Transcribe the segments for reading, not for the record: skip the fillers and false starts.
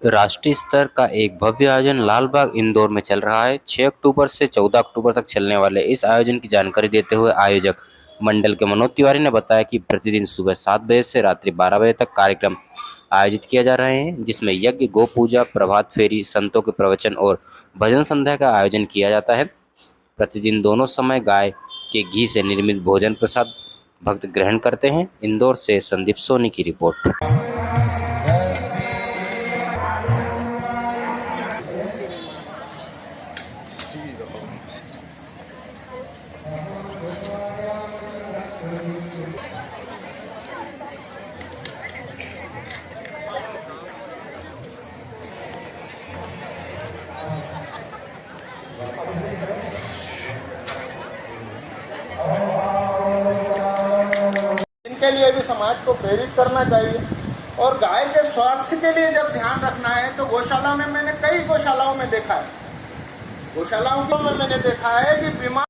राष्ट्रीय स्तर का एक भव्य आयोजन लालबाग इंदौर में चल रहा है। 6 अक्टूबर से 14 अक्टूबर तक चलने वाले इस आयोजन की जानकारी देते हुए आयोजक मंडल के मनोज तिवारी ने बताया कि प्रतिदिन सुबह 7 बजे से रात्रि 12 बजे तक कार्यक्रम आयोजित किए जा रहे हैं, जिसमें यज्ञ, गौ पूजा, प्रभात फेरी, संतों के प्रवचन और भजन संध्या का आयोजन किया जाता है। प्रतिदिन दोनों समय गाय के घी से निर्मित भोजन प्रसाद भक्त ग्रहण करते हैं। इंदौर से संदीप सोनी की रिपोर्ट। इनके लिए भी समाज को प्रेरित करना चाहिए। और गाय के स्वास्थ्य के लिए जब ध्यान रखना है तो गौशाला में मैंने कई गौशालाओं में देखा है, गौशालाओं में मैंने देखा है कि बीमार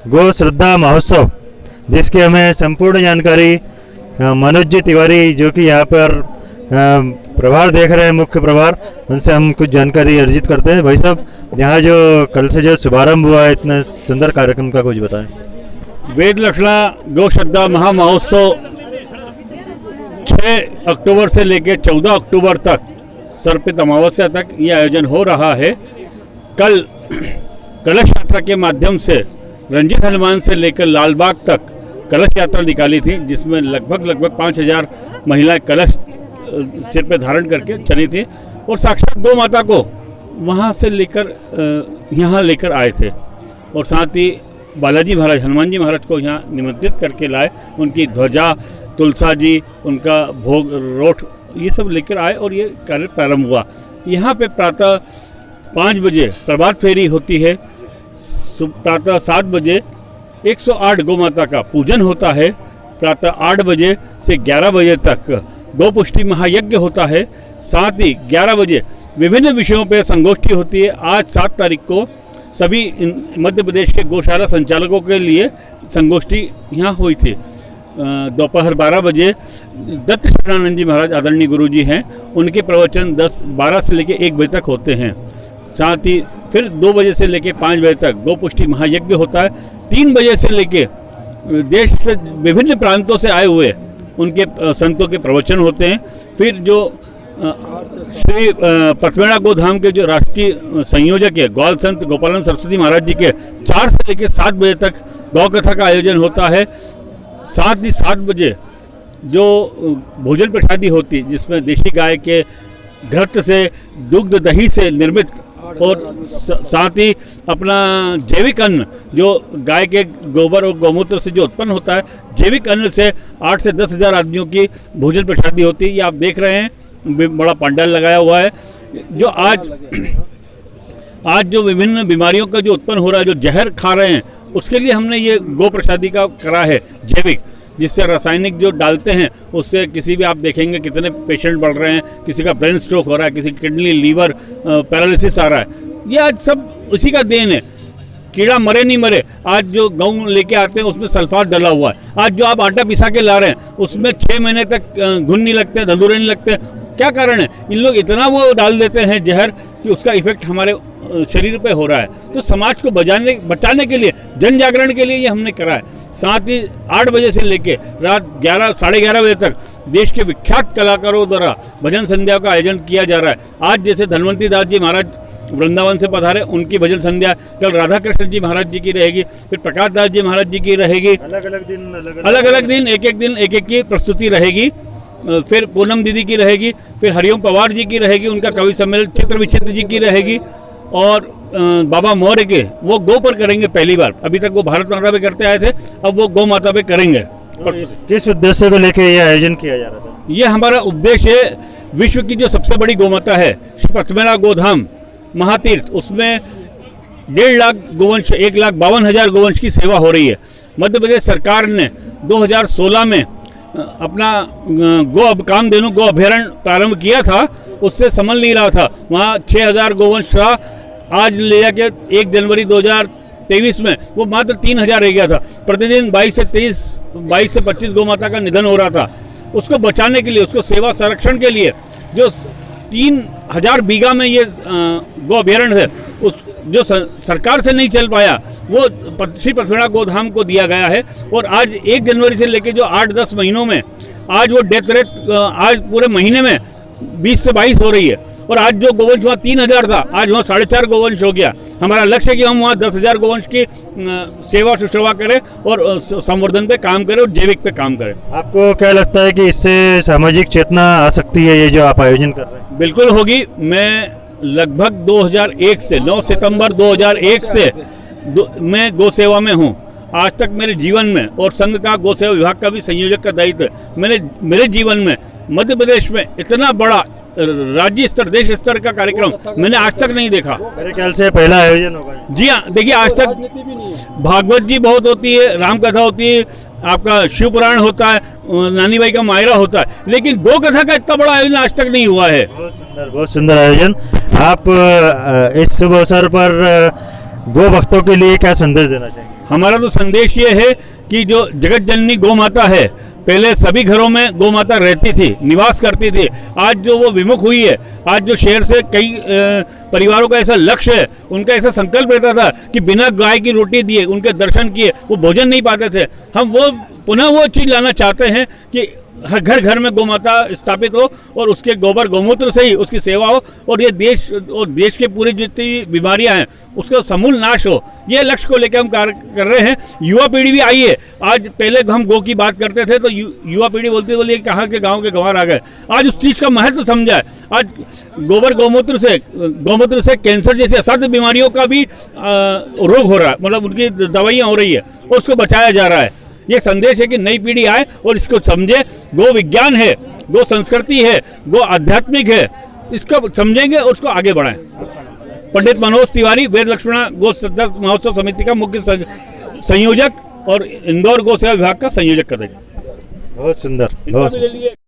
गौ श्रद्धा महोत्सव, जिसकी हमें संपूर्ण जानकारी मनोज जी तिवारी जो कि यहाँ पर प्रभार देख रहे हैं, मुख्य प्रभार, उनसे हम कुछ जानकारी अर्जित करते हैं। भाई साहब, यहाँ जो कल से जो शुभारंभ हुआ है इतने सुंदर कार्यक्रम का कुछ बताएं। वेद लक्षणा गौ श्रद्धा महा महोत्सव 6 अक्टूबर से लेकर 14 अक्टूबर तक, सर्पित अमावस्या तक ये आयोजन हो रहा है। कल कलश यात्रा के माध्यम से रंजीत हनुमान से लेकर लालबाग तक कलश यात्रा निकाली थी, जिसमें लगभग 5000 महिलाएं कलश सिर पे धारण करके चली थी और साक्षात गौ माता को वहां से लेकर यहाँ लेकर आए थे। और साथ ही बालाजी महाराज, हनुमान जी महाराज को यहाँ निमंत्रित करके लाए, उनकी ध्वजा, तुलसा जी, उनका भोग, रोट, ये सब लेकर आए और ये कार्य प्रारंभ हुआ। यहाँ पे प्रातः 5 बजे प्रभात फेरी होती है। प्रातः 7 बजे 108 गौ माता का पूजन होता है। प्रातः 8 बजे से 11 बजे तक गौ पुष्टि महायज्ञ होता है। साथ ही 11 बजे विभिन्न विषयों पर संगोष्ठी होती है। आज 7 तारीख को सभी मध्य प्रदेश के गौशाला संचालकों के लिए संगोष्ठी यहाँ हुई थी। दोपहर 12 बजे दत्त शरणानंद जी महाराज, आदरणीय गुरु जी हैं, उनके प्रवचन 12 से लेकर 1 बजे तक होते हैं। साथ ही फिर 2 बजे से लेकर 5 बजे तक गौ पुष्टि महायज्ञ होता है। 3 बजे से लेकर देश से विभिन्न प्रांतों से आए हुए उनके संतों के प्रवचन होते हैं। फिर जो श्री पथमेड़ा गोधाम के जो राष्ट्रीय संयोजक है ग्वाल संत गोपालानंद सरस्वती महाराज जी के 4 से लेकर 7 बजे तक गौ कथा का आयोजन होता है। साथ ही 7 बजे जो भोजन प्रसादी होती है, जिसमें देशी गाय के घृत से, दुग्ध दही से निर्मित और साथ ही अपना जैविक अन्न जो गाय के गोबर और गौमूत्र से जो उत्पन्न होता है, जैविक अन्न से 8 से 10 हज़ार आदमियों की भोजन प्रसादी होती है। ये आप देख रहे हैं, बड़ा पंडाल लगाया हुआ है। जो आज जो विभिन्न बीमारियों का जो उत्पन्न हो रहा है, जो जहर खा रहे हैं, उसके लिए हमने ये गौ प्रसादी का करा है जैविक, जिससे रासायनिक जो डालते हैं उससे किसी भी आप देखेंगे कितने पेशेंट बढ़ रहे हैं, किसी का ब्रेन स्ट्रोक हो रहा है, किसी की किडनी, लीवर पैरालिसिस आ रहा है। ये आज सब उसी का देन है। कीड़ा मरे नहीं मरे, आज जो गेहूं लेके आते हैं उसमें सल्फात डला हुआ है। आज जो आप आटा पिसा के ला रहे हैं उसमें 6 महीने तक घुन नहीं लगते, धंधुरे नहीं लगते। क्या कारण है? इन लोग इतना वो डाल देते हैं जहर कि उसका इफेक्ट हमारे शरीर पे हो रहा है। तो समाज को बचाने के लिए, जन जागरण के लिए ये हमने करा है। साथ ही 8 बजे से लेके रात 11, साढ़े 11 बजे तक देश के विख्यात कलाकारों द्वारा भजन संध्या का आयोजन किया जा रहा है। आज जैसे धनवंती दास जी महाराज वृंदावन से पधारे, उनकी भजन संध्या कल राधा कृष्ण जी महाराज जी की रहेगी, फिर प्रकाश दास जी महाराज जी की रहेगी। अलग अलग दिन एक की प्रस्तुति रहेगी। फिर पूनम दीदी की रहेगी, फिर हरिओम पवार जी की रहेगी, उनका कवि सम्मेलन चित्र विचित्र जी की रहेगी। और बाबा मौर्य के वो गौ पर करेंगे पहली बार। अभी तक वो भारत माता पे करते आए थे, अब वो गौ माता पे करेंगे। किस उद्देश्य को लेकर यह आयोजन किया जा रहा था? ये हमारा उद्देश्य है, विश्व की जो सबसे बड़ी गौ माता है श्री पथमेड़ा गोधाम महातीर्थ, उसमें 1.5 लाख गोवंश 1,52,000 गोवंश की सेवा हो रही है। मध्य प्रदेश सरकार ने 2016 में अपना कामधेनु गो अभ्यारण्य प्रारंभ किया था, उससे संभल नहीं रहा था। वहाँ 6,000 गोवंश था, आज ले जाके 1 जनवरी 2023 में वो मात्र 3,000 रह गया था। प्रतिदिन 22 से 25 गौ माता का निधन हो रहा था। उसको बचाने के लिए, उसको सेवा संरक्षण के लिए जो 3,000 बीघा में ये गौ अभ्यारण्य है, उस जो सरकार से नहीं चल पाया वो श्री पथवेड़ा गोधाम को दिया गया है। और आज 1 जनवरी से लेकर जो 8-10 महीनों में आज वो डेथ रेट आज पूरे महीने में 20 से 22 हो रही है। और आज जो गोवंश वहाँ 3,000 था, आज वहाँ 4.5 गोवंश हो गया। हमारा लक्ष्य है कि हम वहाँ 10,000 गोवंश की सेवा शुश्रूषा करें और संवर्धन पे काम करें और जैविक पे काम करें। आपको क्या लगता है कि इससे सामाजिक चेतना आ सकती है, ये जो आप आयोजन कर रहे हैं? बिल्कुल होगी। मैं लगभग 2001 से 9 सितंबर 2001 से मैं गौ सेवा में हूँ। आज तक मेरे जीवन में, और संघ का गौ सेवा विभाग का भी संयोजक का दायित्व है, मेरे जीवन में मध्य प्रदेश में इतना बड़ा राज्य स्तर, देश स्तर का कार्यक्रम मैंने आज तक नहीं देखा। मेरे ख्याल से पहला आयोजन होगा। जी हाँ, देखिए आज तक भागवत जी बहुत होती है, राम कथा होती है, आपका शिव पुराण होता है, नानी बाई का मायरा होता है, लेकिन गौ कथा का इतना बड़ा आयोजन आज तक नहीं हुआ है। बहुत सुंदर आयोजन। आप इस शुभ अवसर पर गौ भक्तों के लिए क्या संदेश देना चाहेंगे? हमारा तो संदेश ये है कि जो जगत जननी गौ माता है, पहले सभी घरों में गौ माता रहती थी, निवास करती थी। आज जो वो विमुख हुई है, आज जो शहर से कई परिवारों का ऐसा लक्ष्य है, उनका ऐसा संकल्प रहता था कि बिना गाय की रोटी दिए, उनके दर्शन किए वो भोजन नहीं पाते थे। हम वो पुनः वो चीज़ लाना चाहते हैं कि हर घर घर में गौ माता स्थापित हो और उसके गोबर गौमूत्र से ही उसकी सेवा हो और ये देश के पूरी जितनी बीमारियां हैं उसका समूल नाश हो। ये लक्ष्य को लेकर हम कार्य कर रहे हैं। युवा पीढ़ी भी आई है। आज पहले हम गौ की बात करते थे तो युवा पीढ़ी बोलती कहाँ के गांव के गंवार आ गए। आज उस चीज़ का महत्व समझा है। आज गोबर गौमूत्र से कैंसर जैसी असाध्य बीमारियों का भी रोग हो रहा है, मतलब उनकी दवाइयाँ हो रही है और उसको बचाया जा रहा है। ये संदेश है कि नई पीढ़ी आए और इसको समझे। गो विज्ञान है, गो संस्कृति है, गो आध्यात्मिक है, इसको समझेंगे और उसको आगे बढ़ाएं। पंडित मनोज तिवारी, वेद लक्ष्मणा गो श्रद्धा महोत्सव समिति का मुख्य संयोजक और इंदौर गौ सेवा विभाग का संयोजक करेंगे। बहुत सुंदर।